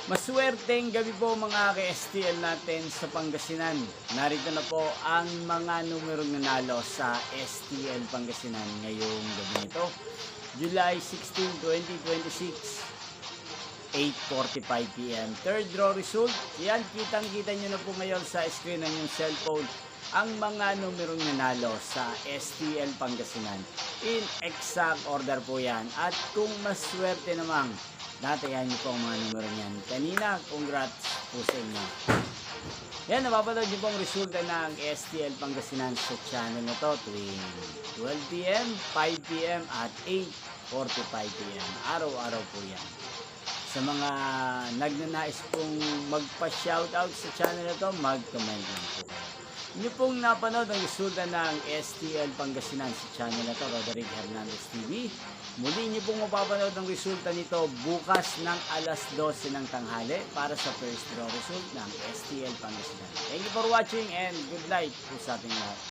Maswerteng gabi po mga ka-STL natin sa Pangasinan. Narito na po ang mga numerong nanalo sa STL Pangasinan ngayong gabi nito. July 16, 2026, 8:45 PM. Third draw result. Yan, kitang-kita nyo na po ngayon sa screen ng yung cellphone ang mga numerong nanalo sa STL Pangasinan. In exact order po yan. At kung maswerte namang natayan niyo po ang mga numero niyan kanina, congrats po sa inyo. Yan, napapanood niyo po ang resulta ng STL Pangasinan sa channel na to tuwing 12 PM, 5 PM at 8:45 PM. Araw-araw po yan. Sa mga nagnanais pong magpa-shoutout sa channel na to, mag-comment lang po kayo. Inyo pong napanood ang resulta ng STL Pangasinan sa channel na to, Roderick Hernandez TV. Muli niyo pong mapapanood ang resulta nito bukas ng alas 12 ng tanghali para sa first draw result ng STL Pangasinan. Thank you for watching and good night po sa ating lahat.